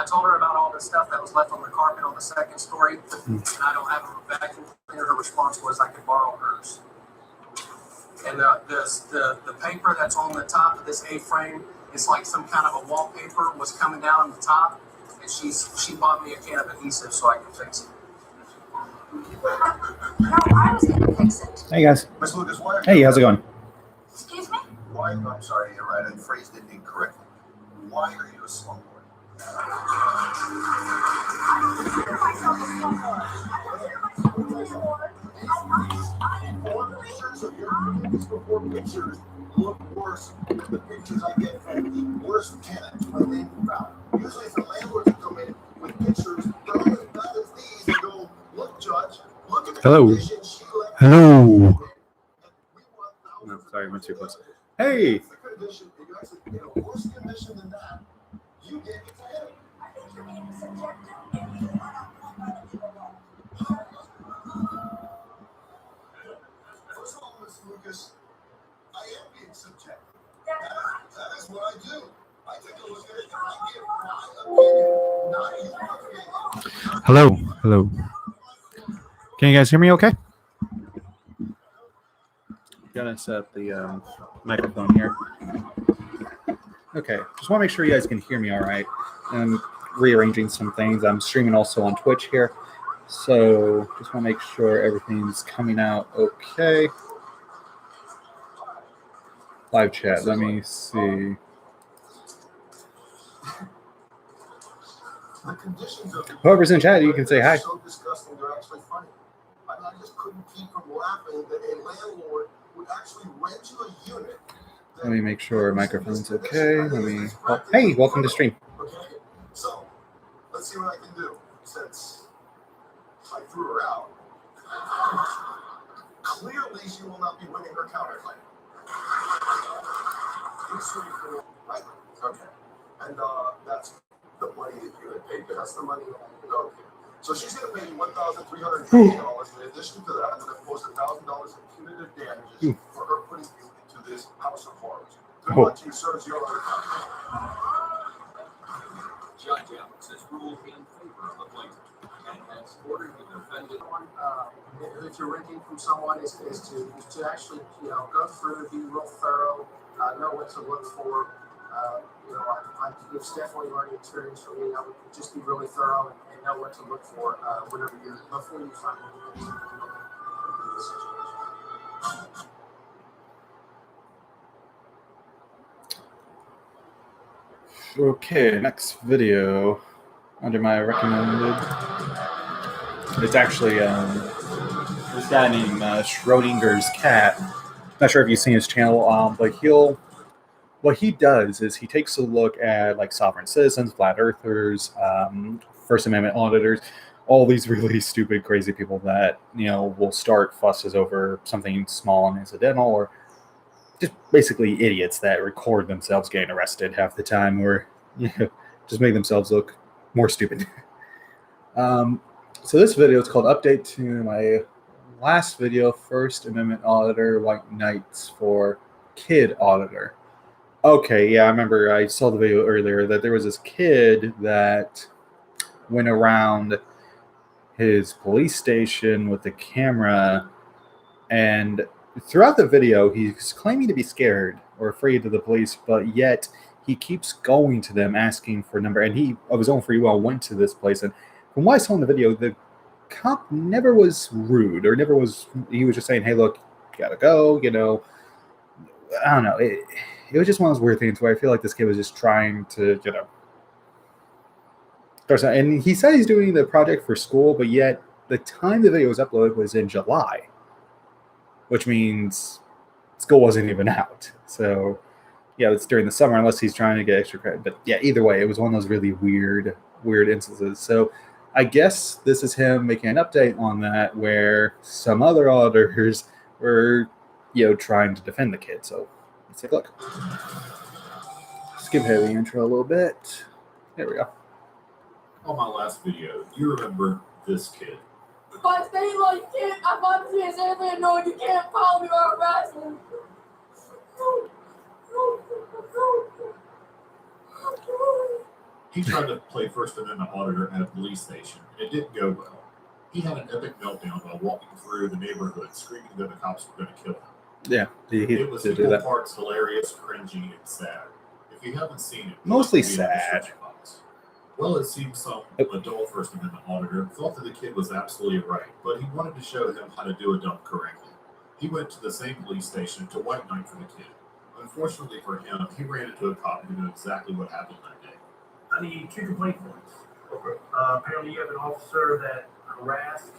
I told her about all the stuff that was left on the carpet on the second story, and I don't have a vacuum cleaner. Her response was I could borrow hers. And the paper that's on the top of this A-frame, it's like some kind of a wallpaper was coming down on the top, and she bought me a can of adhesive so I could fix it. No, I was going to fix it. Hey guys. Miss Lucas, why Hey, how's it going? Excuse me? Why? I'm sorry, you're right. I phrased it incorrectly. Why are you a slumlord? I don't consider myself a slumlord. I consider myself a landlord. Pictures of your kids before pictures look worse than the pictures I get from the worst tenants when they move out. Usually it's the landlords that come in with pictures that are as bad as these and go, look, Judge, look at the condition she left. Hello. No, sorry, I went too close. Hey. In a worse condition than that, you gave it to him. I think you're being subjective and you want to leave alone. First of all, Miss Lucas, I am being subjective. That is what I do. I take a look at it and I give my opinion, not your opinion. Hello. Can you guys hear me okay? Gotta set up the microphone here. Okay, just want to make sure you guys can hear me all right. I'm rearranging some things. I'm streaming also on Twitch here. So just want to make sure everything's coming out okay. Live chat, let me see. Whoever's in chat, you can say hi. So disgusting, they're actually funny. I just couldn't keep from laughing that a landlord would actually rent you a unit. Let me make sure microphone's okay. Hey, welcome to stream. Okay, so let's see what I can do since I threw her out. Clearly, she will not be winning her counterclaim. Right? Okay, and that's the money that you had paid. That's the money. Okay. So she's going to pay you $1,350 in addition to that, and then of course $1,000 in punitive damages for her putting you into this house of horrors. Good luck to you, sir. It's your other Judge Alex has ruled in favor of the plaintiff and has ordered the defendant. If you're renting from someone, is to actually go through, be real thorough, know what to look for. It's definitely a learning experience for me. I would just be really thorough and know what to look for before you find a situation. Okay, next video under my recommended. It's actually this guy named Schrodinger's cat. Not sure if you've seen his channel, but what he does is he takes a look at like sovereign citizens, flat earthers, First Amendment auditors, all these really stupid, crazy people that will start fusses over something small and incidental, or just basically idiots that record themselves getting arrested half the time, or just make themselves look more stupid. So this video is called Update to my last video, First Amendment Auditor, White Knights for Kid Auditor. Okay, yeah, I remember I saw the video earlier that there was this kid that went around his police station with the camera, and throughout the video, he's claiming to be scared or afraid of the police, but yet he keeps going to them asking for a number. And he, of his own free will, went to this place. And from what I saw in the video, the cop never was rude or he was just saying, hey, look, you gotta go, I don't know. It was just one of those weird things where I feel like this kid was just trying to, and he said he's doing the project for school, but yet the time the video was uploaded was in July, which means school wasn't even out. So, yeah, it's during the summer unless he's trying to get extra credit. But yeah, either way, it was one of those really weird instances. So I guess this is him making an update on that where some other auditors were, trying to defend the kid. So let's take a look. Skip ahead the intro a little bit. There we go. On my last video, you remember this kid. If I stay like kid, I'm about to see his anything annoying. You can't follow me or harass me. He tried to play First Amendment auditor at a police station, and it didn't go well. He had an epic meltdown while walking through the neighborhood, screaming that the cops were going to kill him. Yeah, he It was did do equal that. parts hilarious, cringy, and sad. If you haven't seen it, Mostly it'll be in the sad. description box. Well, it seems some adult First Amendment auditor thought that the kid was absolutely right, but he wanted to show him how to do a dump correctly. He went to the same police station to white knight for the kid. Unfortunately for him, he ran into a cop who knew exactly what happened that day. I need 2 complaint points. Apparently you have an officer that harassed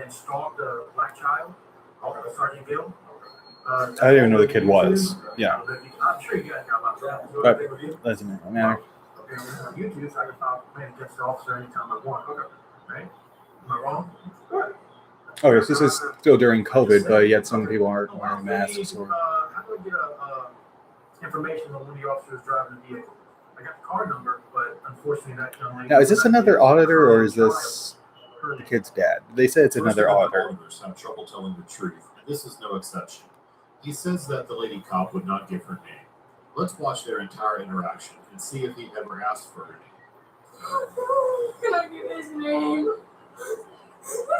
and stalked a black child, Sergeant Gill. I didn't even know the kid was. Yeah. I'm sure you guys know about that. But doesn't matter. Apparently on YouTube, so I can file a complaint against the officer anytime I want. Okay. Right? Am I wrong? Oh, yes, this is still during COVID, but yet some people aren't wearing masks. Or... How do I get information on when the officer is driving the vehicle? I got the car number, but unfortunately that young lady... Now, is this another auditor or is this the kid's dad? They said it's another First auditor. Amendment auditors have trouble telling the truth, and this is no exception. He says that the lady cop would not give her name. Let's watch their entire interaction and see if he ever asked for her name. Can I get his name?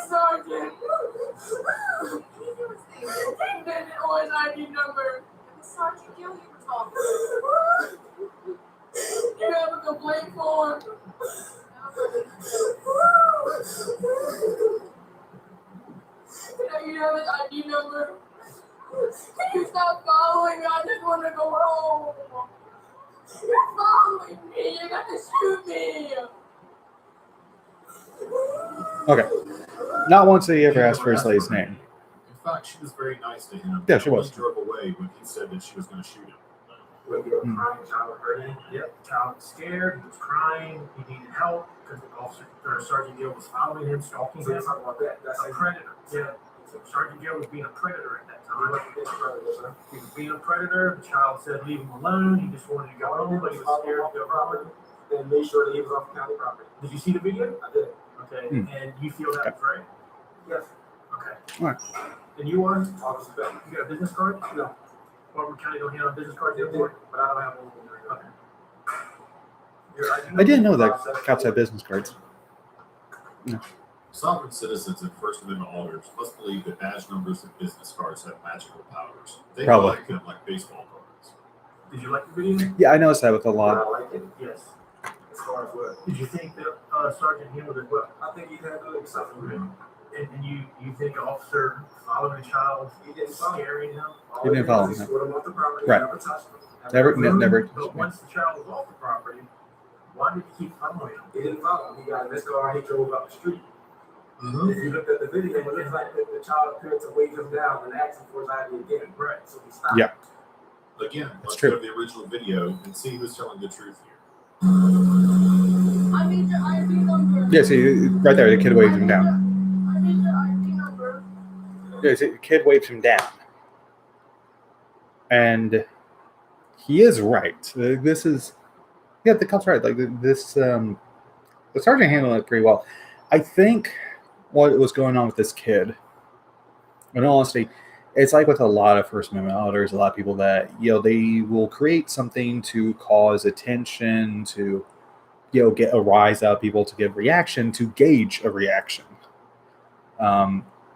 Sergeant. He did it on his ID number. Sergeant Gill, you were talking. You have a complaint form. You have his ID number. Can you stop following me? I just want to go home. You're following me. You got to shoot me. Okay. Not once did he ever ask for his lady's name. In fact, she was very nice to him. Yeah, she was. He drove away when he said that she was going to shoot him. Crying child hurting. Yep, the child was scared. He was crying. He needed help because the officer, or Sergeant Gill, was following him, stalking him. Talk about that. That's A predator. Yeah. So Sergeant Gill was being a predator at that time. He was being a predator. The child said leave him alone. He just wanted to go home, but he was scared to go home. and made sure that he was off county property. Did you see the video? I did. Okay. And you feel that was right? Yes. Okay. All right. And you are? Officer Bell. You got a business card? No. Baltimore County don't handle business cards They anymore? did, but I don't have one. Okay. Your ID I didn't know number? that cops have business cards. Sovereign citizens and First Amendment auditors must believe that badge numbers and business cards have magical powers. They Probably. like them like baseball cards. Did you like the video? Yeah, I noticed that with a I lot. like it. Yes. As far as what? Did you think that Sergeant handled it well? I think he handled it something. And you think an officer following a child, He didn't follow. scaring him? He didn't follow him. He escorted him off the property. Right. Never touched him. Never. But once the child was off the property, why did he keep following him? He didn't follow him. He got in his car. He drove up the street. Mm-hmm. If you looked at the video, it looks like the child appeared to wave him down and ask him for his ID again. Right. So he stopped. Yeah. Again, let's true. go to the original video and see who's telling the truth here. I need your ID number. Yeah, see, right there, the kid waved him down. I need your ID number. Yeah, see, the kid waved him down. And he is right. This is, yeah, the cop's right. Like, this, the sergeant handled it pretty well. I think what was going on with this kid, in all honesty, it's like with a lot of First Amendment auditors, a lot of people that, they will create something to cause attention, to, get a rise out of people, to give reaction, to gauge a reaction.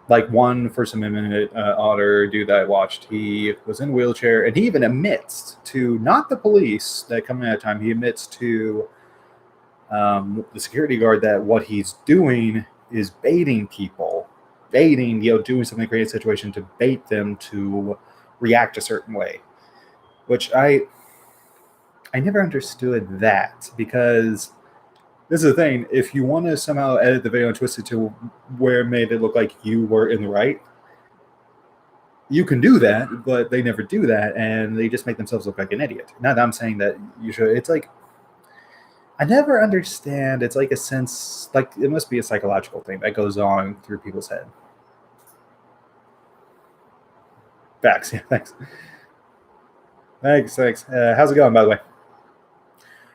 Like one First Amendment auditor dude that I watched, he was in a wheelchair, and he even admits to, not the police that come in at a time, he admits to the security guard that what he's doing is baiting people. Baiting, doing something to create a situation to bait them to react a certain way, which I never understood that, because this is the thing: if you want to somehow edit the video and twist it to where it made it look like you were in the right, you can do that, but they never do that, and they just make themselves look like an idiot. Not that I'm saying that you should. It's like, I never understand. It's like a sense, like it must be a psychological thing that goes on through people's head. Facts, yeah, thanks. Thanks. How's it going, by the way?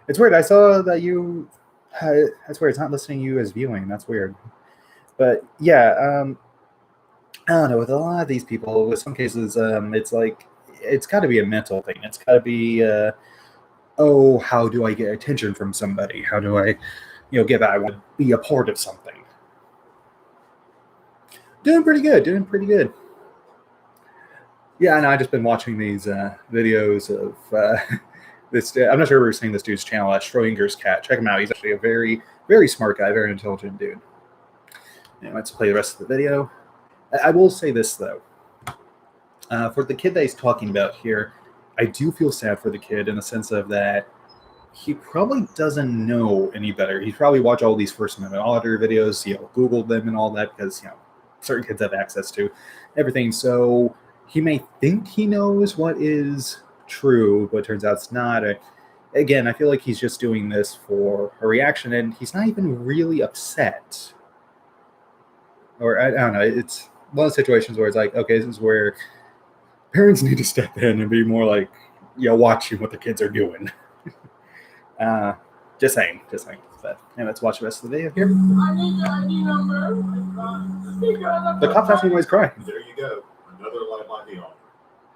It's weird. I saw that you. That's weird. It's not listing you as viewing. That's weird. But yeah, I don't know. With a lot of these people, with some cases, it's like it's got to be a mental thing. It's got to be oh, how do I get attention from somebody? How do I, get that? I want to be a part of something. Doing pretty good. Yeah, and I've just been watching these videos of this. I'm not sure if we're seeing this dude's channel, Schrodinger's Cat. Check him out. He's actually a very, very smart guy, very intelligent dude. Let's play the rest of the video. I will say this, though. For the kid that he's talking about here, I do feel sad for the kid in the sense of that he probably doesn't know any better. He's probably watched all these First Amendment auditor videos, Googled them and all that, because, certain kids have access to everything. So he may think he knows what is true, but it turns out it's not. Again, I feel like he's just doing this for a reaction, and he's not even really upset. Or, I don't know, it's one of the situations where it's like, okay, this is where parents need to step in and be more like, watching what the kids are doing. Just saying. But let's watch the rest of the video here. I need your ID number. The cop's asking why he's crying. There you go. Another lie by the author.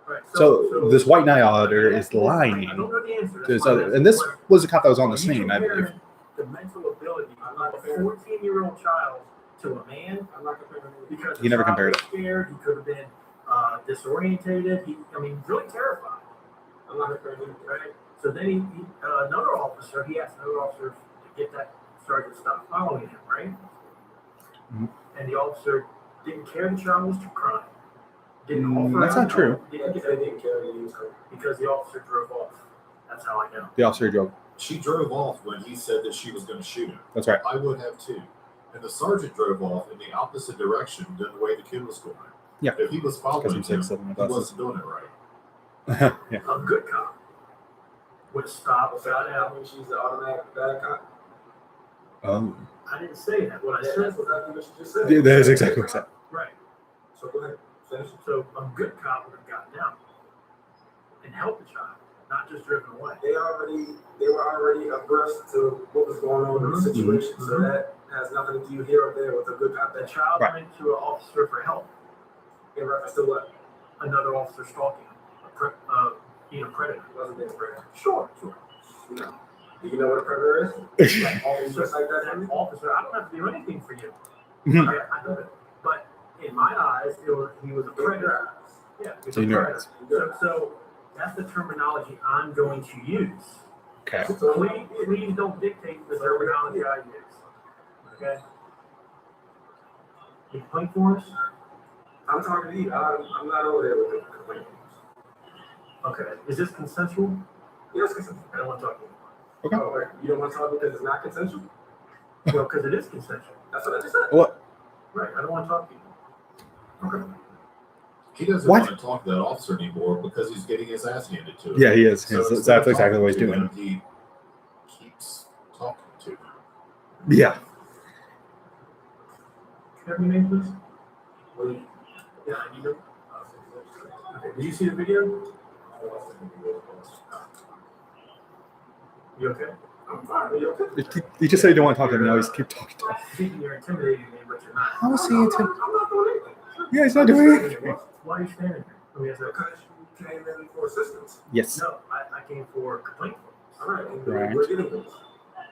Right. So this white knight auditor is lying I don't know the answer. to his other, and this was the cop that was on the scene, I believe. The mental ability of a 14-year-old child to a man, I'm not comparing because He never compared it. Scared, he could have been disorientated. Really terrified. I'm not comparing him, right? So then another officer, he asked another officer to get that sergeant to stop following him, right? Mm-hmm. And the officer didn't care the child was crying. Didn't offer. That's not true. Didn't care because the officer drove off. That's how I know. The officer drove. She drove off when he said that she was going to shoot him. That's right. I would have too. And the sergeant drove off in the opposite direction than the way the kid was going. Yeah. If he was following him, Because he he wasn't doing it right. Yeah. A good cop would stop, got out. She's the automatic bad cop. Oh. I didn't say that. What I said was Exactly what you just said. Yeah, that is exactly what I said. right. So go ahead. Finish. So a good cop would have gotten out and helped the child, not just driven away. They were already abreast to what was going on in the situation. So that has nothing to do here or there with a good cop. The That child Right. went to an officer for help. in reference to what? Another officer stalking him, being a predator. Wasn't being a predator. Sure. You know. Do you know what a predator is? Officer, Just like that. that officer, I don't have to do anything for you. Mhm. I know it. But in my eyes, he was a predator. Yeah. he was So a you know predator. So that's the terminology I'm going to use. Okay. Please don't dictate the terminology I use. Okay? You complaint forms? I'm talking to you. I'm not over there with the complaint. Okay. Is this consensual? Yes, consensual. I don't want to talk to you. Okay. Oh, wait. You don't want to talk because it's not consensual? Well, because it is consensual. That's what I just said. What? Right. I don't want to talk to you. Okay. He doesn't What? want to talk to that officer anymore because he's getting his ass handed to him. Yeah, he is. So That's instead of exactly what he's talking to doing. him, he keeps talking to him. Yeah. Can I have your name, please? Well, Yeah, I need it. Okay. Did you see the video? You okay? I'm fine. Are you okay? You just said you don't want to talk to him. Now he's keep talking to him. Thinking you're intimidating me, but you're not. How is he I'm intimidated? not doing anything. Yeah, he's not doing anything. Why are you standing here? Let me ask that. Because you came in for assistance. Yes. No, I came for a complaint. All right. And Right. we're getting this.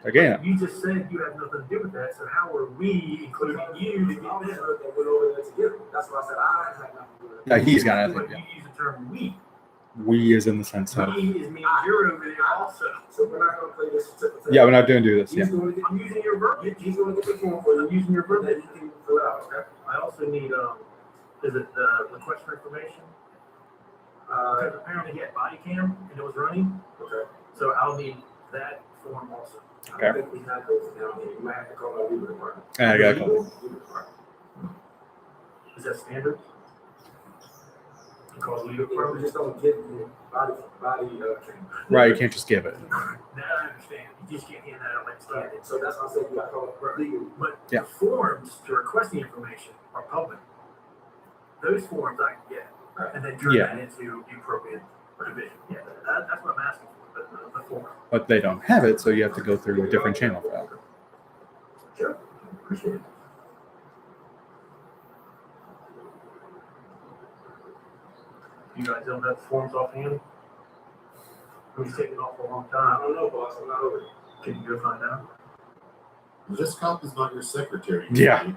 Again. You just said you have nothing to do with that, so how are we, including you, to The get this? officer that went over there together. That's why I said I had nothing to do with it. Yeah, he's got But nothing. you use the term we. We is in the sense of. We is means you're over there also. So we're not going to play this certificate. Yeah, we're not doing do this. Yeah. He's going to get. I'm using your verbiage. He's going to get the form for you. I'm using your And then verbiage. you can fill it out. Okay. I also need, is it the request for information? Because apparently he had body cam and it was running, Okay. so I'll need that form also. Okay. I think we have those down here. You might have to call my legal department. I got it. Legal department. Is that standard? You call legal Yeah, we department? just don't give you body cam. Right, you can't just give it. That I understand. You just can't hand that out like standard. So that's why I said you got to call it legal. But Yeah. the forms to request the information are public. Those forms I can get, and then turn Yeah. that into the appropriate division. Yeah, that's what I'm asking for, the form. But they don't have it, so you have to go through a different channel for that. Sure. Appreciate it. You guys don't have forms offhand? He's taking off a long time. I don't know, boss. I'm not over. Can you go find out? This cop is not your secretary. Yeah.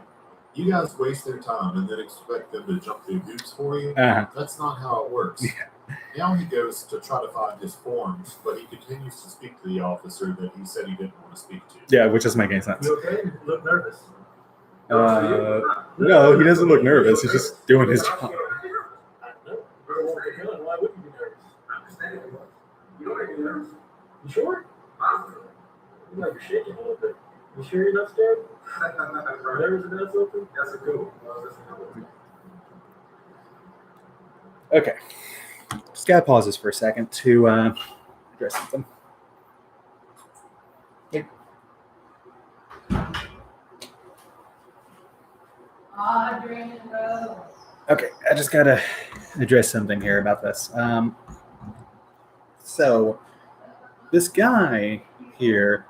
You guys waste their time and then expect them to jump through hoops for you. Uh-huh. That's not how it works. Yeah. Now he goes to try to find his forms, but he continues to speak to the officer that he said he didn't want to speak to. Yeah, which doesn't make any sense. You okay? You look nervous. No, he doesn't look nervous. He's just doing his job. I don't know. You're the one with the gun. Why would you be nervous? You don't make me nervous. You sure? You might be shaking a little bit. You sure you're not scared? Nervous about something? That's a good one. Okay. Just gotta pause this for a second to address something. Okay, I just gotta address something here about this. So, this guy here,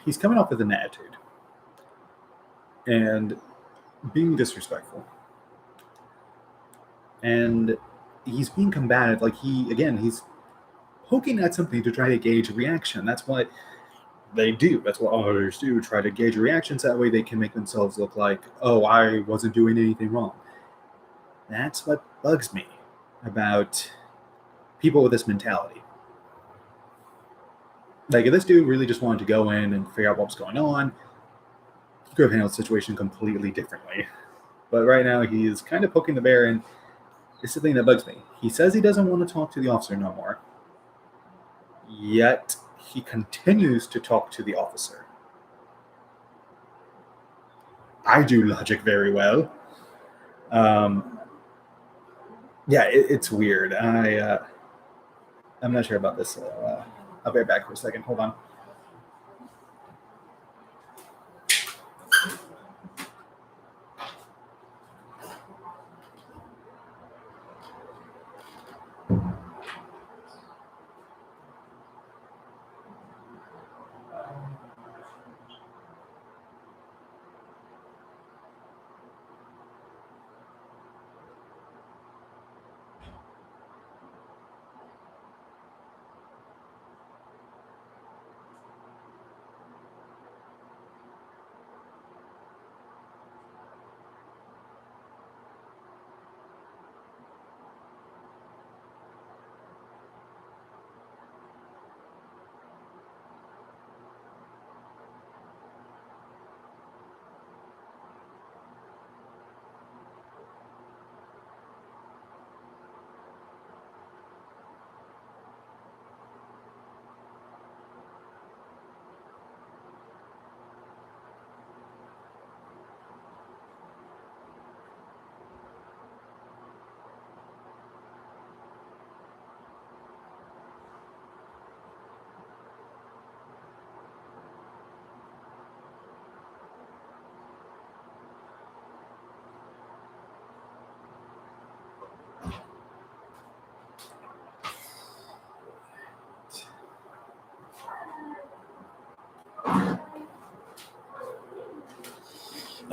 he's coming off with an attitude and being disrespectful. And he's being combative. Like he's poking at something to try to gauge a reaction. That's what they do. That's what auditors do. Try to gauge reactions. That way they can make themselves look like, oh, I wasn't doing anything wrong. That's what bugs me about people with this mentality. Like, if this dude really just wanted to go in and figure out what was going on, he could have handled the situation completely differently. But right now, he is kind of poking the bear, and it's the thing that bugs me. He says he doesn't want to talk to the officer no more, yet he continues to talk to the officer. I do logic very well. Yeah, it's weird. I'm not sure about this. I'll be right back for a second. Hold on.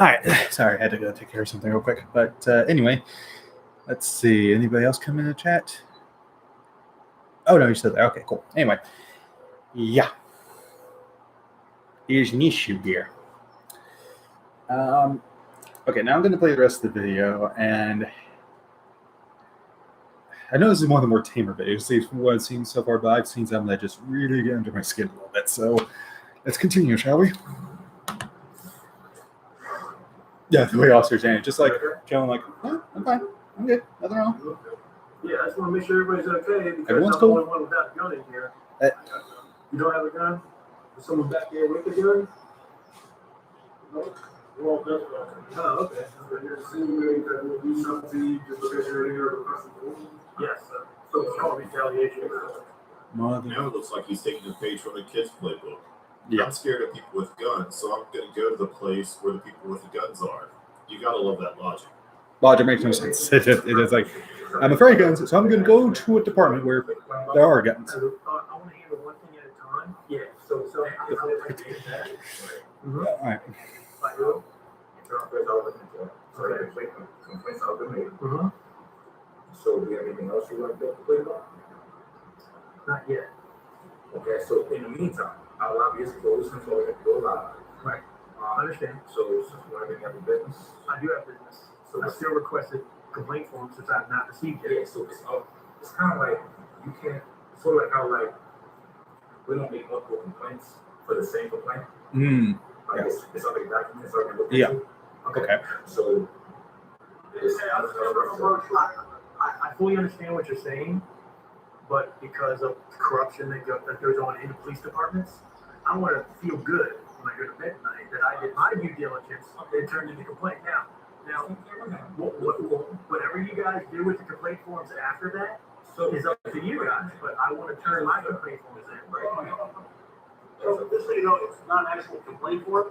All right, sorry, I had to go take care of something real quick. But anyway, let's see. Anybody else come in the chat? Oh, no, you're still there. Okay, cool. Anyway, yeah. There's an issue here. Okay, now I'm going to play the rest of the video, and I know this is one of the more tamer videos from what I've seen so far, but I've seen some that just really get under my skin a little bit. So let's continue, shall we? Yeah, the way officers saying it, just like chilling, like, oh, I'm fine, I'm good, nothing wrong. Yeah, I just want to make sure everybody's okay because Everyone's I'm the cool. only one without a gun in here. You don't have a gun? Is someone back there with a gun? No. We're all good. Oh, okay. So you're assuming that we'll do something just because you're here across the board? Yes, sir. So it's called retaliation. Mother. Now it looks like he's taking a page from the kids' playbook. Yeah. I'm scared of people with guns, so I'm going to go to the place where the people with the guns are. You got to love that logic. Logic makes no sense. It is like, I'm afraid of guns, so I'm going to go to a department where there are guns. I want to handle one thing at a time. Yeah. So All right. So do you have anything else you'd like to play about? Not yet. Okay, so in the meantime, our lobbyist closed and so we have to go live. Right. I understand. So since you want to have a business, I do have business. So I still requested complaint form since I've not received it. yeah, so it's kind of like you can't, sort of like how like we don't make multiple complaints for the same complaint. Mm. Like it's already documented, it's already looked Yeah. into. Okay. So I fully understand what you're saying, but because of the corruption that goes on in the police departments, I want to feel good when I go to bed at night that I did my due diligence and turned in the complaint. Now, whatever you guys do with the complaint forms after that is up to you guys, but I want to turn my complaint forms in. So just so you know, it's not an actual complaint form.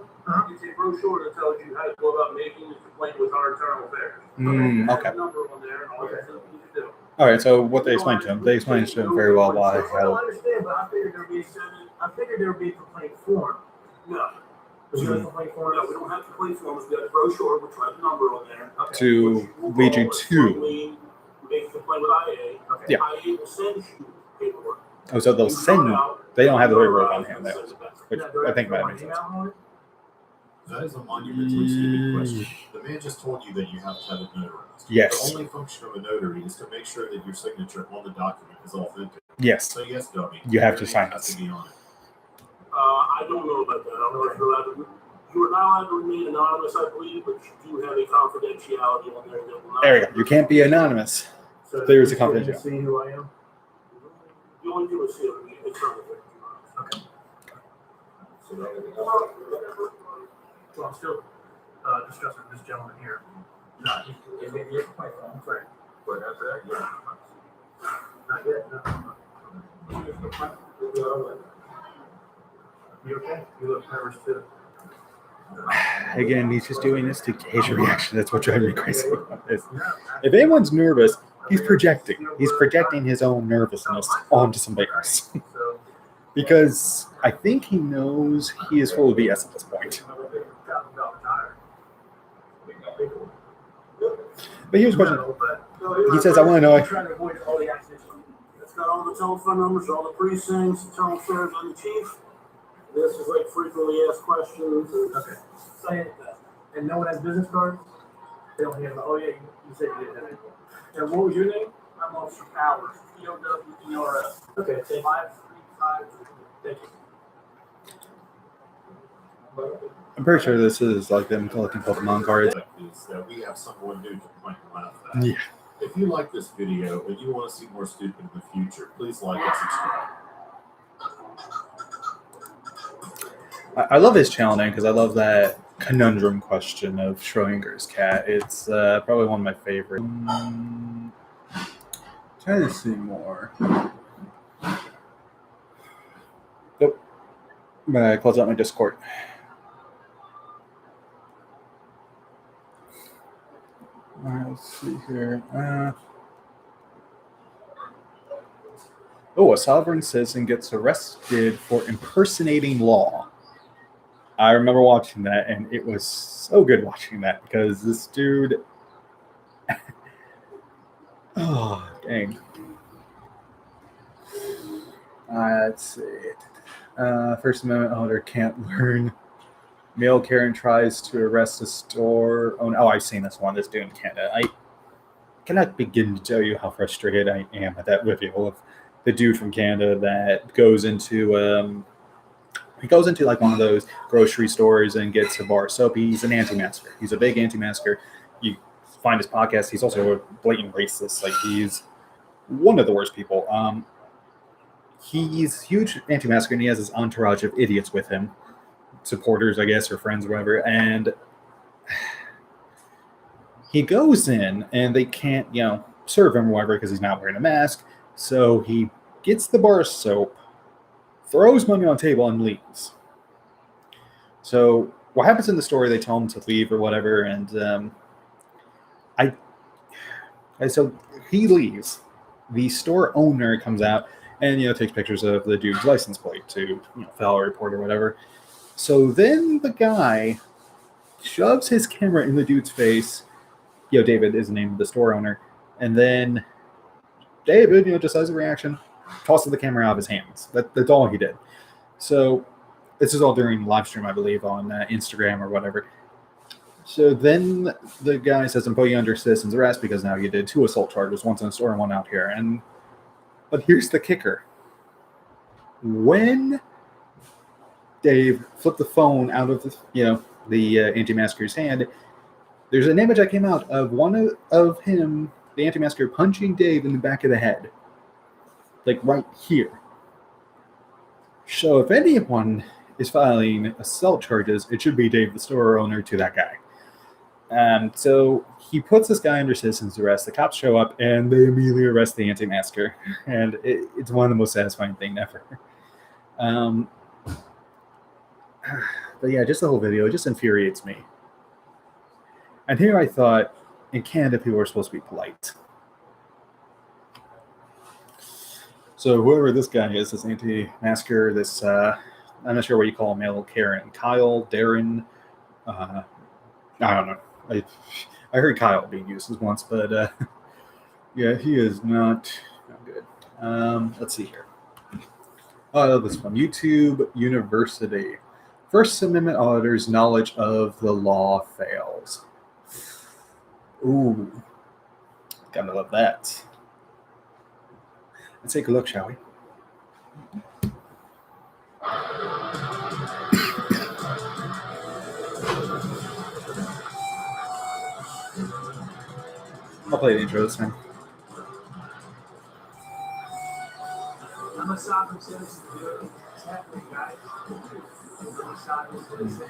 It's a brochure that tells you how to go about making a complaint with our internal affairs. Okay. There's a number on there and all that stuff you need to do. All right. So what they explained to him, they explained to him very well why. I don't understand, but I figured there would be a complaint form. No. Was there a complaint form? No, we don't have complaint forms. We got a brochure which has a number on there. To lead you to. We make a complaint with IA. Okay. Yeah. IA will send you paperwork. Oh, so they'll You send. fill it out, They don't have the you paperwork on notarize, hand, and though, send it back. which Now, do I think have might to make put sense. my email on it? That is a monumentally stupid question. The man just told you that you have to have it notarized. Yes. The only function of a notary is to make sure that your signature on the document is authentic. Yes. So yes, dummy. You have to your sign name has it. to be on it. I don't know about that. I don't know if you're allowed to. You are not allowed to remain anonymous, I believe, but you do have a confidentiality on there that will not. There we go. You can't be anonymous. So There's a you can confidentiality. see who I am. The only thing we see would be internal. Okay. so that Well, I'm still discussing with this gentleman here. it may be a complaint form, Right. but after that, yeah. Not yet. No. You okay? You look nervous too. Again, he's just doing this to gauge your reaction. That's what driving me crazy about this. If anyone's nervous, he's projecting. He's projecting his own nervousness onto somebody else. So, Because I think he knows he is full of BS at this point. But here's a question. He says, I want to know. Trying to avoid all the accidents. It's got all the telephone numbers, all the precincts, internal affairs on the chief. This is like frequently asked questions. Okay. So, and no one has business cards? They don't have, oh yeah, you said you didn't have any. And what was your name? I'm Officer Powers, POWERS. Okay, thank you. 535. Thank you. I'm pretty sure this is like them collecting Pokemon cards. Is that we have someone new to point and laugh at. Yeah. If you like this video and you want to see more stupid in the future, please like and subscribe. I love his channel name because I love that conundrum question of Schrodinger's cat. It's probably one of my favorite. Trying to see more. Nope. I'm going to close out my Discord. All right, let's see here. A sovereign citizen gets arrested for impersonating law. I remember watching that, and it was so good watching that because this dude. Oh, dang. Let's see. First Amendment holder can't learn. Male Karen tries to arrest a store owner. Oh, I've seen this one. This dude in Canada. I cannot begin to tell you how frustrated I am at that video of the dude from Canada that goes into like one of those grocery stores and gets a bar of soap. He's an anti-masker. He's a big anti-masker. You find his podcast. He's also a blatant racist. Like, he's one of the worst people. He's huge anti-masker, and he has his entourage of idiots with him, supporters, I guess, or friends, or whatever. And he goes in, and they can't, serve him or whatever because he's not wearing a mask. So he gets the bar of soap, throws money on the table, and leaves. So what happens in the story, they tell him to leave or whatever, and so he leaves. The store owner comes out and takes pictures of the dude's license plate to file a report or whatever. So then the guy shoves his camera in the dude's face. David is the name of the store owner, and then David, just as a reaction, tosses the camera out of his hands. That's all he did. So this is all during live stream, I believe, on Instagram or whatever. So then the guy says, I'm putting you under citizen's arrest because now you did 2 assault charges, one in the store and one out here. But here's the kicker. When Dave flipped the phone out of the anti-masker's hand, there's an image that came out of one of him, the anti-masker, punching Dave in the back of the head. Like right here. So if anyone is filing assault charges, it should be Dave, the store owner, to that guy. So he puts this guy under citizen's arrest. The cops show up and they immediately arrest the anti-masker. And it's one of the most satisfying things ever. But yeah, just the whole video, it just infuriates me. And here I thought, in Canada, people are supposed to be polite. So whoever this guy is, this anti-masker, this, I'm not sure what you call him, male Karen, Kyle, Darren, I don't know. I heard Kyle being used as once, but yeah, he is not good. Let's see here. Oh, I love this one. YouTube University. First Amendment auditors' knowledge of the law fails. Ooh, gotta love that. Let's take a look, shall we? I'll play the intro this time. I'm a sovereign citizen, dude. It's happening, guys. I'm a sovereign citizen.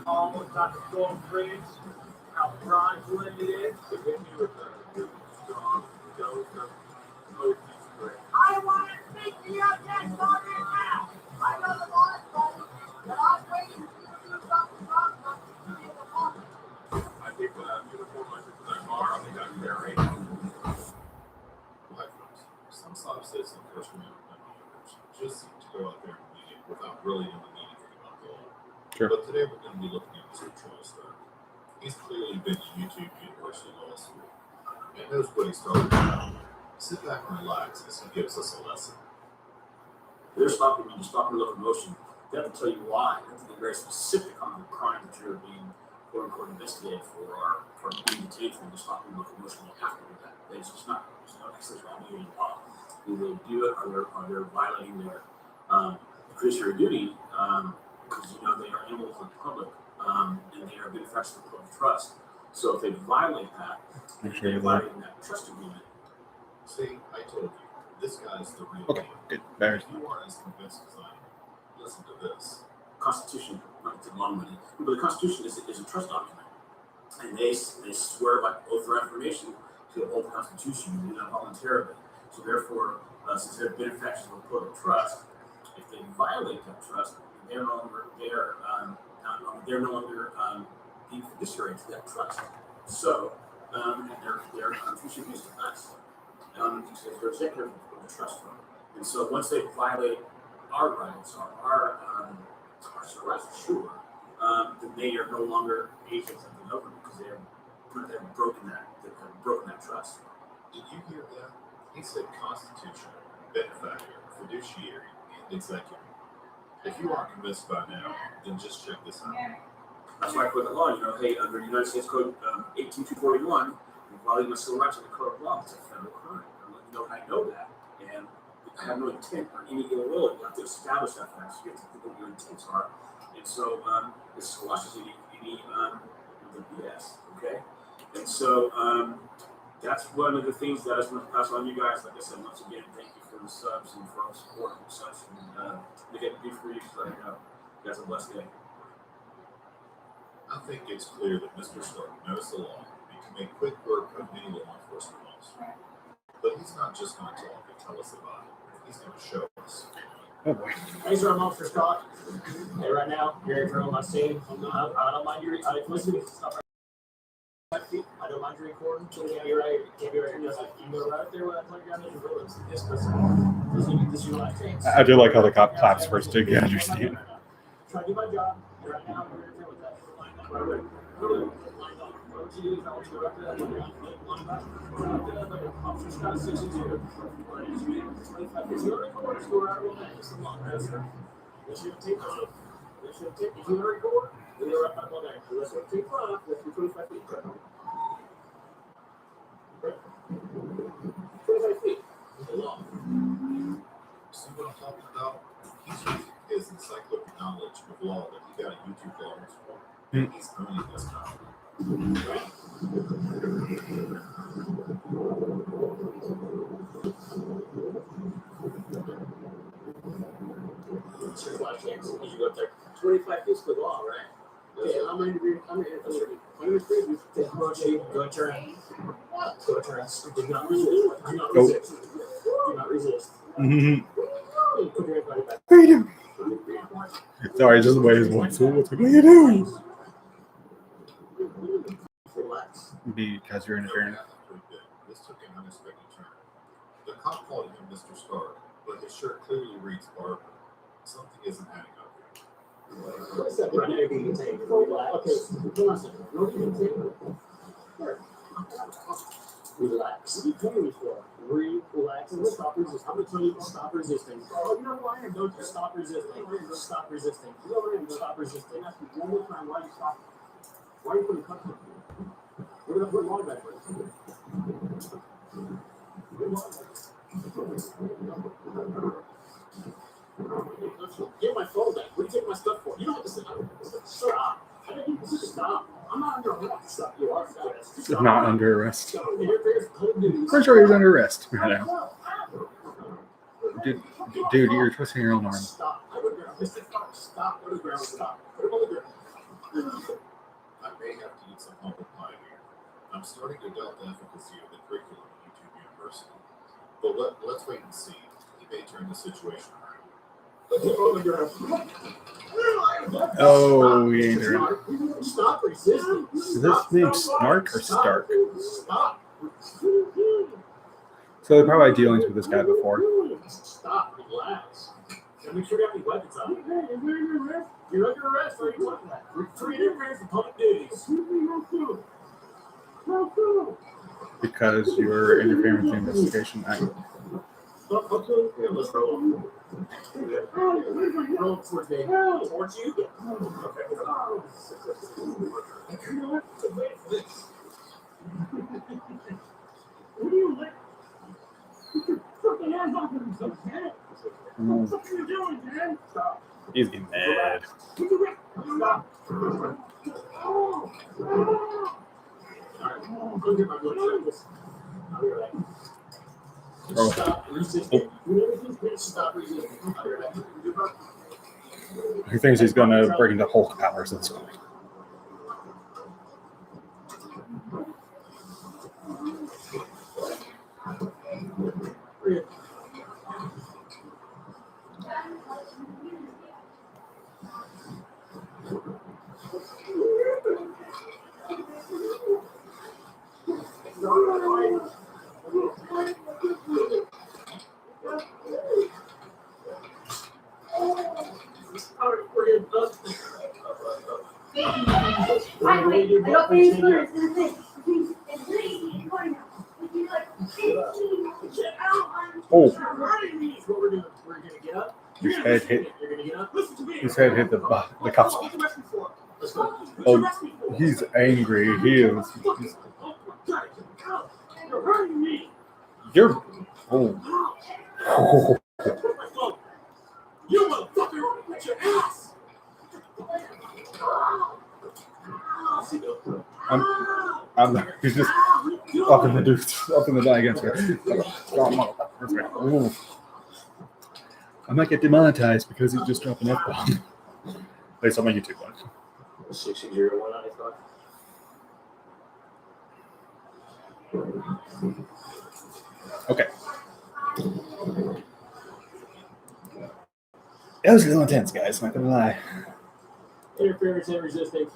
All about the gold bridge, how fraudulent it is. I want to speak to your dead body now. I know the boss, buddy, but I'm waiting for you to do something wrong. To be the moment. I think uniform like that bar, I think I'm there right now. Some sort of citizen First Amendment members just seem to go out there and read it without really knowing anything about the law. Sure. But today we're going to be looking at Mr. Charles Stark. He's clearly been to YouTube University Law School and knows what he's talking about. Sit back and relax as he gives us a lesson. They're stopping you to stop your locomotion. They have to tell you why. They have to be very specific on the crime that you're being quote unquote investigated for or for being detained for to stop your locomotion. You have to do that. It's just not exercise in law. Either they do it or they're violating their fiduciary duty because they are animals of the public and they are benefactors of the public trust. So if they violate that, they're violating that trust agreement. See, I told you, this guy's the real Okay, good. Better. If you aren't as convinced as I am, listen to this. Constitution, not to long money, but the Constitution is a trust document. And they swear by oath or affirmation to uphold the Constitution and do that voluntarily. So therefore, since they're benefactors of the public trust, if they violate that trust, they're no longer being fiduciary to that trust. So their Constitution is to us. They're executive of the trust fund. And so once they violate our rights, our rights, sure, then they are no longer agents of the government because they have broken that trust. Did you hear that? He said constitution, benefactor, fiduciary, and executive. If you aren't convinced by now, then just check this out. That's why I put the law, hey, under United States Code 18241, violating my civil rights under the code of law, it's a federal crime. I know that, and I have no intent or any ill will. You have to establish that fact. So you have to think what your intents are, and so this squashes any the BS. Okay, and so that's one of the things that I just want to pass on to you guys. Like I said, once again, thank you for the subs and for all the support and such. And to get to do for you, so you guys have a blessed day. I think it's clear that Mr. Stark knows the law and can make quick work of many law enforcement laws. But he's not just going to talk and tell us about it. He's going to show us. Oh boy. Hey, sir, I'm Officer Scott. Hey, right now, you're in front of my scene. I don't mind your listen to me. Stop right. I don't mind your recording. So you can't be right here. You go right there when I plug down the road. This is what I think. I do like how the cop claps first too. You understand? Try to do my job. Right now, we're in with that. geez, I'll go after that. One back. Like a option shot 62. 25 feet. You're record, score out real nice. Come on, man. They should take off. They should take. If you record, you're right back on there. Let's take off. Let's do 25 feet. 25 feet. It's a lot. See what I'm talking about? He's using his encyclopedic knowledge of law that he got a YouTube vlogs for. And he's earning this knowledge. Sure, flash chance. You go up there. 25 feet to the law, right? Okay, how many degrees? How many degrees? Go turn. Go turn. Do not resist. Do not resist. Do not resist. Put your body back. What are you doing? Sorry, just the way his voice. What are you doing? Relax. Because you're interfering. This took an unexpected turn. The cop called him Mr. Stark, but his shirt clearly reads Barber. Something isn't adding up here. What's that? Right there, you can take it. Relax. Okay, hold on a second. No, you can take it. Relax. You told me before. Relax and stop resisting. I'm going to tell you to stop resisting. Oh, you know why? Don't you stop resisting. Stop resisting. You know what? Stop resisting. Ask me one more time. Why are you stopping? Why are you putting cuts on me? Where did I put long back for? Get my phone back. What do you take my stuff for? You don't have to sit down. Stop. Stop. I'm not under arrest. Stop. You are. Stop. Not under arrest. I'm Pretty sure he's under arrest right now. Dude, you're twisting your own arm. Stop. Mr. Fox, stop. Go to the ground. Stop. Put him on the ground. I may have to eat some humble pie here. I'm starting to doubt the efficacy of the curriculum at YouTube University. But let's wait and see. He may turn the situation around. Oh, we ain't there. Stop resisting. Is this name Snark or Stark? Stop. So they probably had dealings with this guy before. Stop. Relax. And make sure you have any weapons on you. You're under arrest. What are you talking about? Free interference with public duties. Because you're interfering with the investigation. Let's roll. Roll towards me. Towards you? Okay. What are you like? Put your hands off him, son. What are you doing, man? Stop. He's getting mad. Stop. Alright, go get my blood. I'll be right back. Oh. Stop resisting. Stop resisting. I'll be right back. He thinks he's going to bring the Hulk powers at this point. Oh. His head hit the cop's butt. Oh, he's angry. He is. You're. Oh. Oh. You motherfucker with your ass! He's just up in the die against her. I might get demonetized because he just dropped an F-bomb. At least on my YouTube one. 601 on his phone. Okay. That was a little intense, guys. Not gonna lie. Interference and resistance.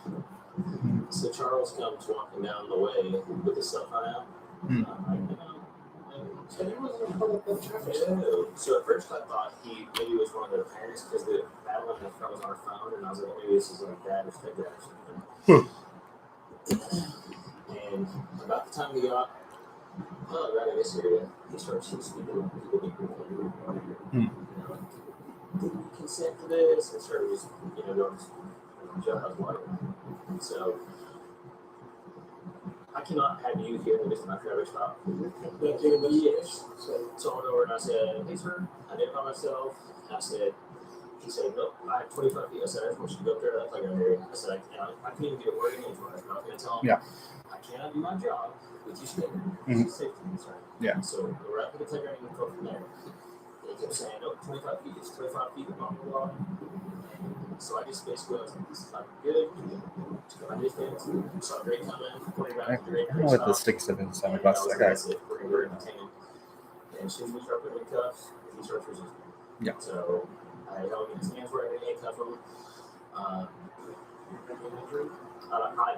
So Charles comes walking down the way with his cell phone out. So at first I thought he maybe was one of their parents because the battle in the front was on our phone, and I was like, well, maybe this is like dad or stepdad or something. And about the time we got right in this area, he started speaking to people. Did you consent to this? And started just, going just like. So I cannot have you here in this my traffic stop. Yes. So I went over and I said, hey sir, I did it by myself. He said, nope, I have 25 feet. I said, I just want you to go up there to that playground area. I said, I can't even get a word in edgewise. But I was going to tell him, I cannot do my job with you standing. It's a safety concern. Yeah. So we're at the playground and we go from there. And he kept saying, nope, 25 feet. It's 25 feet, blah, blah, blah. So I just basically was like, this is not good. Took my distance. Saw a great coming. Pointed I out to the great don't know what the stick stuff is. and About I was that like, guy. that's it. We're going to detain him. And as soon as we start putting him in cuffs, he starts resisting. Yeah. So I held him in his hands where I didn't cuff him. I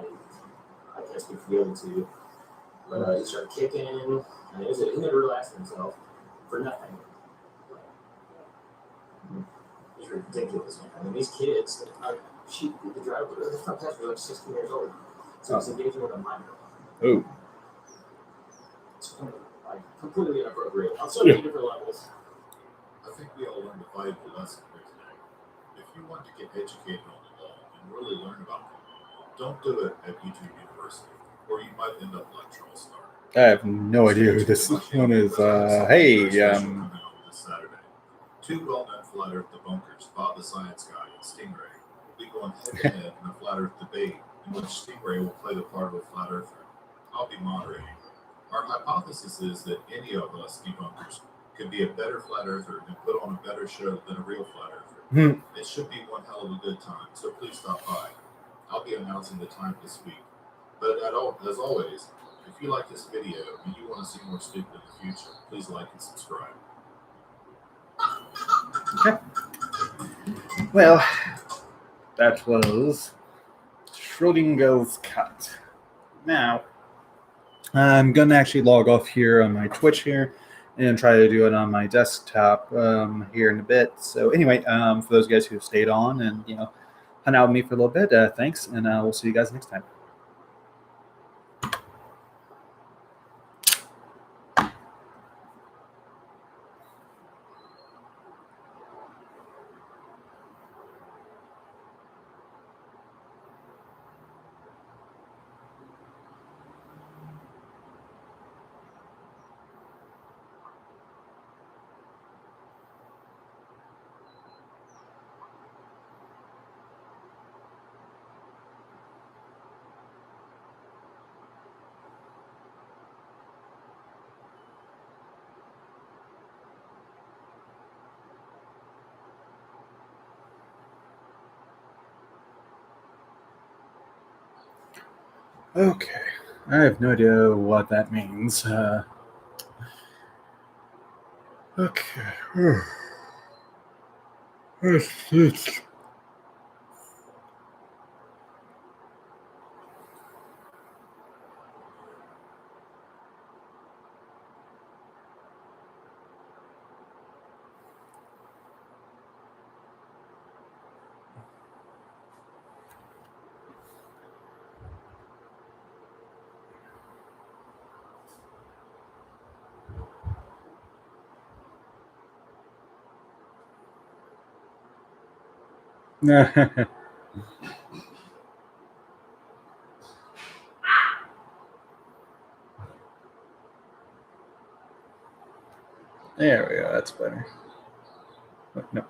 didn't. I can't speak for the other two. But he started kicking, and he never relaxed himself for nothing. It's ridiculous, man. I mean, these kids, the driver, the front passenger, like 16 years old. So he's engaging with a minor. Oh. It's completely inappropriate on so many different levels. I think we all learned a valuable lesson here today. If you want to get educated on the law and really learn about it, don't do it at YouTube University, or you might end up like Charles Stark. I have no idea who this one is. Hey, This Saturday. Two well-known flat Earth debunkers, Bob the Science Guy and Stingray, will be going head-to-head in a flat Earth debate in which Stingray will play the part of a flat Earther. I'll be moderating. Our hypothesis is that any of us debunkers could be a better flat earther and put on a better show than a real flat earther. It should be one hell of a good time, so please stop by. I'll be announcing the time this week. But as always, if you like this video and you want to see more stupid in the future, please like and subscribe. Okay. Well, that was Schrodinger's cat. Now, I'm going to actually log off here on my Twitch here and try to do it on my desktop here in a bit. So anyway, for those guys who stayed on and, hung out with me for a little bit, thanks, and we'll see you guys next time. Okay, I have no idea what that means. Okay. There we go, that's better. Oh, no.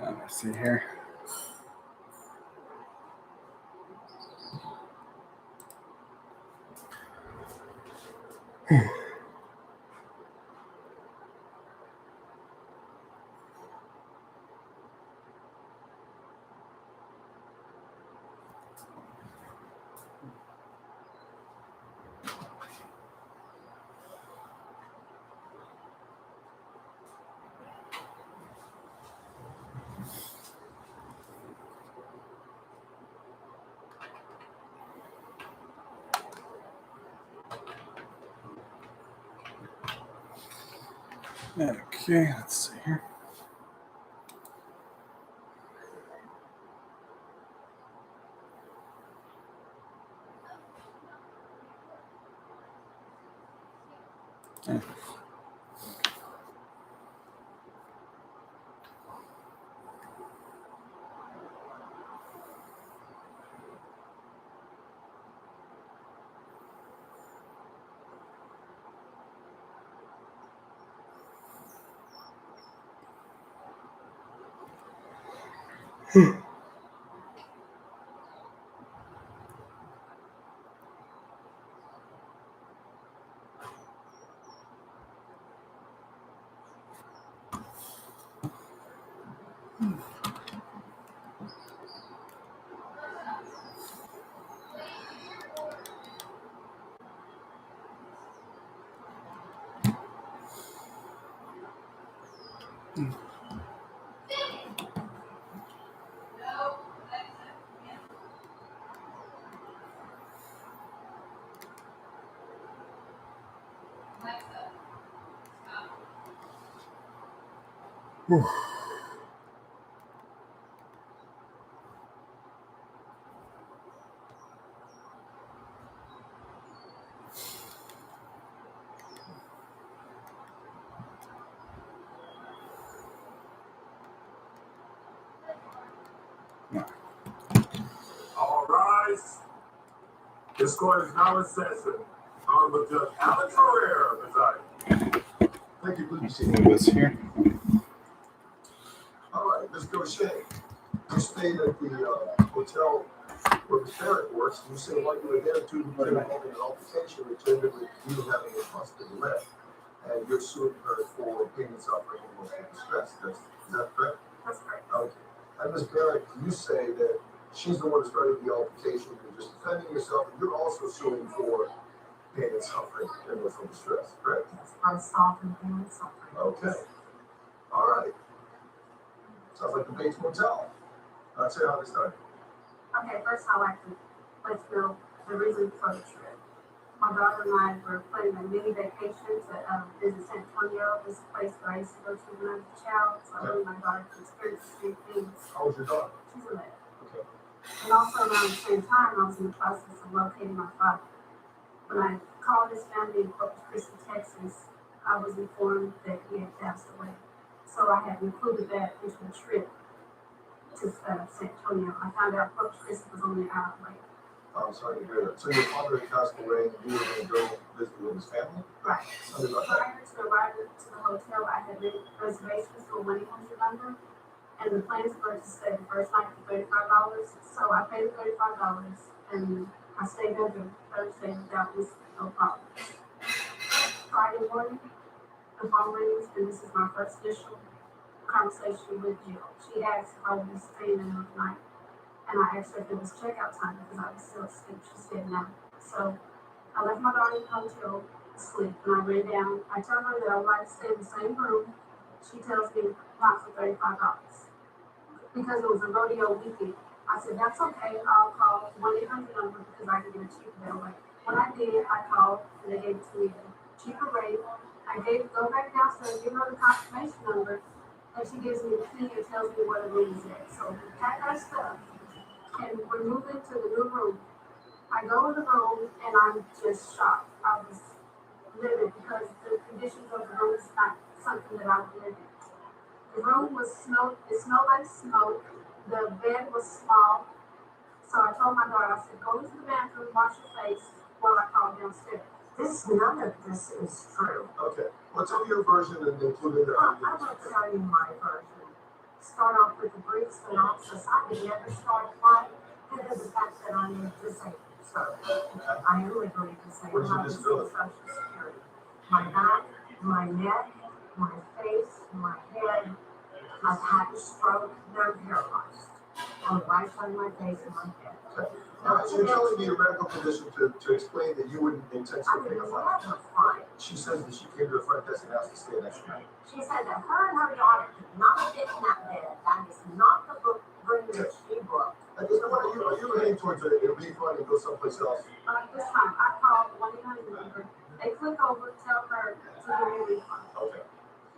Let's see here. Okay, let's see here. All rise. This court is now in session. Honorable Judge Alex Herrera presiding. Thank you, please be Let's seated. move this here. All right, Ms. Gaucher, you stayed at the hotel where Ms. Barrett works. You said while you were there, two men involved in an altercation returned with you having a busted lip, and you're suing her for pain and suffering and emotional distress. Is that correct? That's correct. Okay. And Ms. Barrett, you say that she's the one who started the altercation. You're just defending yourself, and you're also suing for pain and suffering and emotional distress, correct? Yes, unsolved and pain and suffering. Okay. All right. Sounds like the Bates Motel. I'd say how this started. Okay, first I'd like to let you know the reason for the trip. My daughter and I were planning a mini vacation to visit San Antonio. This place where I used to go to when I was a child. So I wanted my daughter to experience the same things. How was your daughter? She's 11. Okay. And also around the same time, I was in the process of locating my father. When I called his family in Corpus Christi, Texas, I was informed that he had passed away. So I had included that into the trip to San Antonio. I found out Corpus Christi was only an hour away. I'm sorry to hear that. So your father had passed away and you were going to go visit with his family? Right. Tell me about that. Prior to arriving to the hotel, I had made reservations for a 1-800 number, and the plans were to stay the first night for $35. So I paid the $35, and I stayed there the Thursday without missing no problem. Friday morning, the phone rings, and this is my first initial conversation with Jill. She asked if I would be staying in the night, and I asked her if it was checkout time because I was still asleep. She said no. So I left my daughter in the hotel asleep, and I ran down. I tell her that I would like to stay in the same room. She tells me not for $35 because it was a rodeo weekend. I said, that's okay. I'll call 1-800 number because I can get a cheaper that way. When I did, I called, and they gave it to me at a cheaper rate. I go back downstairs, give her the confirmation number, and she gives me the key and tells me where the room is at. So we pack our stuff, and we're moving to the new room. I go in the room, and I'm just shocked. I was livid because the conditions of the room is not something that I would live in. The room was smoke. It smelled like smoke. The bed was small. So I told my daughter, I said, go into the bathroom, wash your face while I call downstairs. None of this is true. Okay. Well, tell me your version and include the I will tell you my version. Start off with the brief synopsis. I would never start a fight because of the fact that I am disabled. So I am legally disabled. What's your I was disability? Social Security. My back, my neck, my face, my head. I've had a stroke. They're paralyzed on the right side of my face and my head. Okay. So you're telling me your medical condition to explain that you wouldn't intend I to would pick a never fight. fight. She says that she came to the front desk and asked to stay an extra night. She said that her and her daughter could not fit in that bed. That is not the room that she booked. At this point, are you heading towards a refund and go someplace else? This time, I called 1-800 number. They click over, tell her to give me a refund. Okay.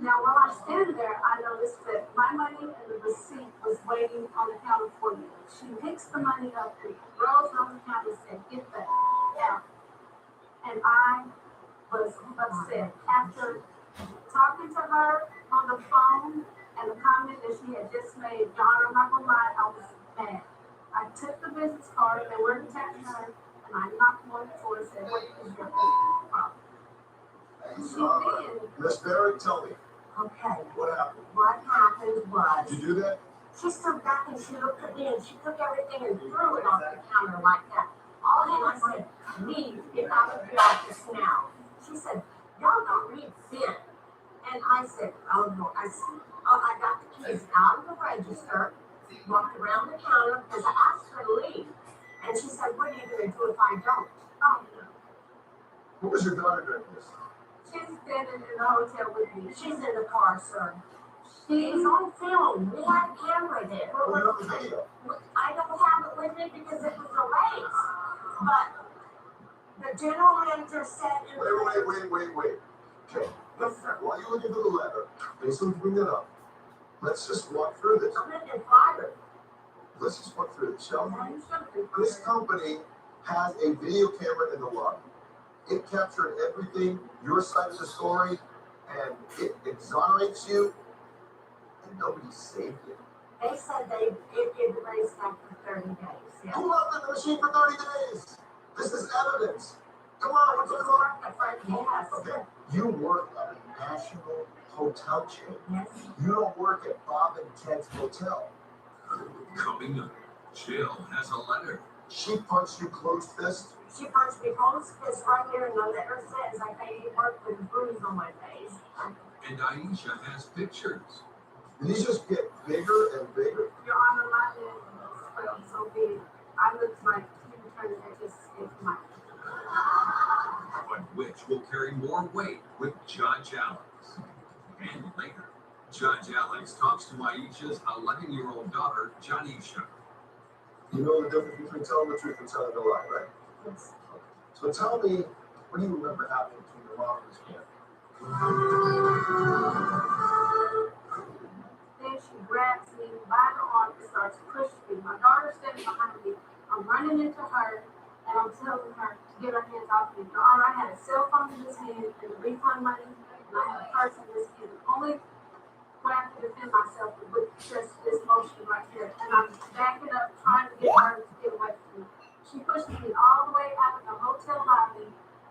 Now, while I stand there, I noticed that my money and the receipt was waiting on the counter for me. She mixed the money up and rolls on the counter and said, "Get that out." And I was upset. After talking to her on the phone and the comment that she had just made, John, I'm not gonna lie, I was mad. I took the business card, they were attached to her, and I knocked on the door and said, "What is your problem?" She did. Miss Barrett, tell me, Okay, what happened? what happened was, Did you do that? she stood back and she looked at me and she took everything and threw it off the counter like that. And I said, "Leave, get out of the office now." She said, "Y'all don't read thin." And I said, "Oh no." I said, "Oh, I got the keys out of the register, walked around the counter because I asked her to leave." And she said, "What are you going to do if I don't?" Oh, no. What was your daughter doing this? She's standing in the hotel with me. She's in the car, sir. It She was on film. We had a camera there. Oh, you have the video. I don't have it with me because it was erased. But the general manager said in Wait. Okay, Yes, sir. while you're looking for the letter, basically bring it up. Let's just walk through this. I'm in the fire. Let's just walk through this, shall we? and something. This company has a video camera in the lobby. It captured everything, your side of the story, and it exonerates you, and nobody saved you. They said it erased that for 30 days. Yeah. Who left in the machine for 30 days? This is evidence. Come on, what's going on? The front desk. Okay, you work at a national hotel chain. Yes. You don't work at Bob and Ted's Hotel. Coming up, Jill has a letter. She punched you closed fist. She punched me close fist right here, and the letter says I can't even work with a bruise on my face. And Aisha has pictures. These just get bigger and bigger. Your Honor, my head swelled so big. I looked like you turned it just escaped my. But which will carry more weight with Judge Alex? And later, Judge Alex talks to Aisha's 11-year-old daughter, Janisha. You know the difference between telling the truth and telling a lie, right? Yes. So tell me, what do you remember happening between your mom and this kid? Then she grabs me by the arm and starts pushing me. My daughter's standing behind me. I'm running into her and I'm telling her to get her hands off me. Your Honor, I had a cell phone in this hand and the refund money, and I had a purse in this hand. The only way I could defend myself was with just this motion right here. And I'm backing up, trying to get her to get away from me. She pushes me all the way out of the hotel lobby,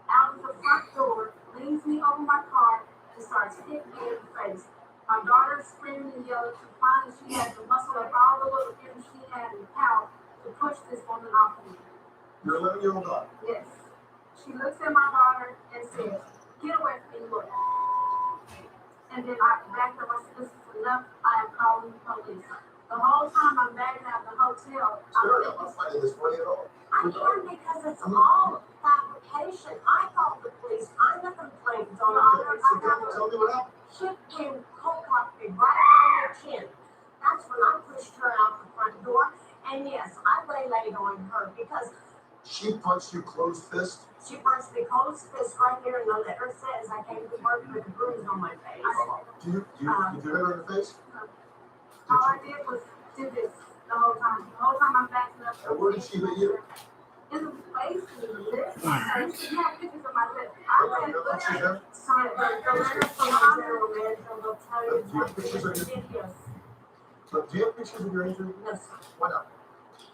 out of the front door, leans me over my car, and starts hitting me in the face. My daughter screaming and yelling, and finally she had to muscle up all the little energy she had and power to push this woman off of me. Your 11-year-old daughter. Yes. She looks at my daughter and says, "Get away from me, look." And then I backed up. I said, "This is enough. I am calling the police." The whole time I'm backing out the hotel, Sorry, I'm not finding this funny at all. I am because it's all fabrication. I called the police. I'm the complaint So on tell me what happened. She came cold cocked me right on the chin. That's when I pushed her out the front door. And yes, I waylaid on her because She punched you closed fist. she punched me closed fist right here, and the letter says I came to work with a bruise on my face. Do you hit her in the face? all I did was do this the whole time. The whole time I'm backing up. And where did she hit you? In the face, in the lips. And she had pictures of my lips. I Okay, had you know what she's done? sorry, the letter from my general manager will tell you Do you have pictures of your videos. So do you have pictures of your injury? Yes, Why not?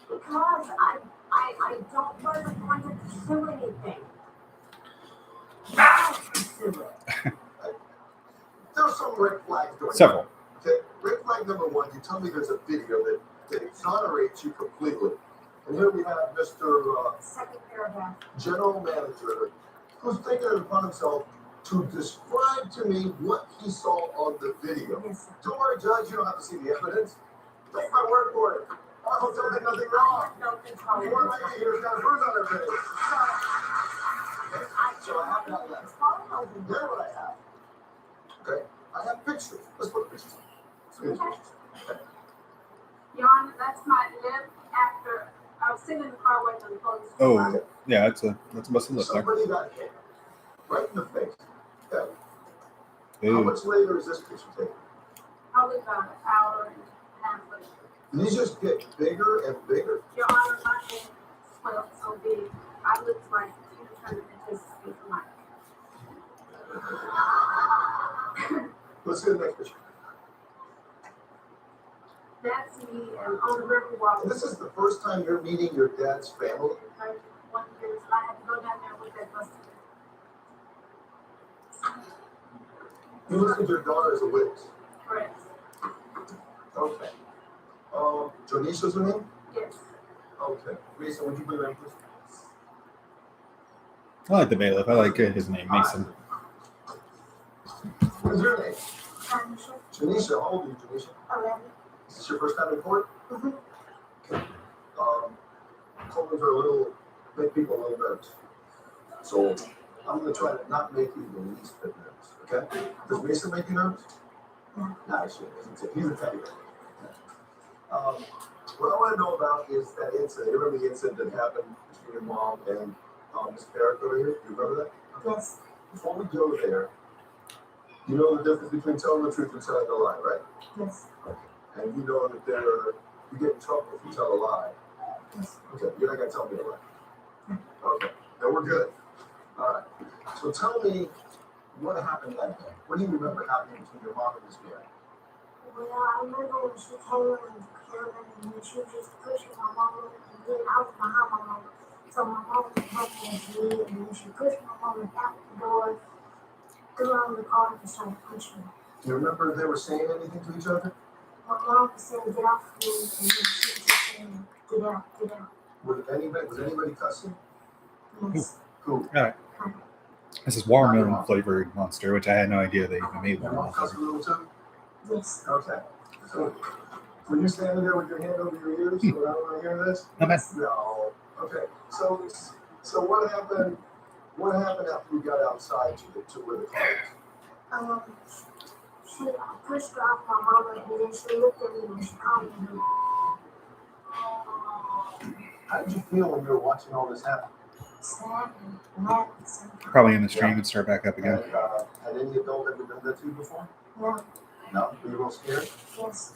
because I wasn't going to pursue anything. I don't pursue it. There's some red flags going on. Several. Okay, red flag number one, you tell me there's a video that exonerates you completely. And here we have Mr. Second paragraph. General Manager, who's taken it upon himself to describe to me what he saw on the video. Yes, sir. Don't worry, Judge, you don't have to see the evidence. Take my word for it. Our hotel did nothing wrong. No control. The one lady here's got a bruise on her face. So I have that letter. Here's what I have. Okay, I have pictures. Let's put the pictures on. Let's get the pictures. Your Honor, that's my lip after I was sitting in the car waiting on the police. Oh, yeah, that's a busted lip there. Somebody got hit right in the face. Okay. How Ooh. much later is this picture taken? Probably about an hour and a half later. These just get bigger and bigger. Your Honor, my head swelled so big, I looked like you turned into speak like. Let's see the next picture. That's me and on the river walk. And this is the first time you're meeting your dad's family? 1 year, so I had to go down there with that bus. You listed your daughter as a witness. Correct. Okay. Janisha's her name? Yes. Okay. Lisa, would you bring that please? I like the bailiff. I like his name, Mason. What is your name? Tanisha. Janisha, how old are you, Janisha? 11. Is this your first time in court? Mhm. Courtrooms are a little, make people a little nervous. So I'm gonna try to not make you the least bit nervous, okay? Does Mason make you nervous? No. No, he shouldn't. He's a teddy bear. What I wanna know about is that incident. You remember the incident that happened between your mom and Miss Barrett over here? Do you remember that? Yes. Before we go there, you know the difference between telling the truth and telling a lie, right? Yes. And you know that you get in trouble if you tell a lie. Yes. Okay, you're not gonna tell me a lie. Okay, then we're good. All right. So tell me what happened that day. What do you remember happening between your mom and Miss Barrett? Well, I remember when she came in and killed him, and she was just pushing my mama, and then I was behind my mama. So my mama was helping me, and then she pushed my mama out the door, threw her on the car, and started pushing her. Do you remember they were saying anything to each other? My mom was saying, "Get off of me," and then she was just saying, "Get out, get out." Was anybody cussing? Yes. Who? This is watermelon flavored monster, which I had no idea they even made Your one. mom cussed a little too? Yes. Okay. So were you standing there with your hand over your ears when I want to hear this? Not bad. No. Okay. So what happened? What happened after you got outside to where the car is? She pushed her off my mama, and then she looked at me and she called me. How did you feel when you were watching all this happen? Sad and mad at the same time. Probably in the stream and start back up again. And, had any adult ever done that to you before? No. No? Were you real scared? Yes.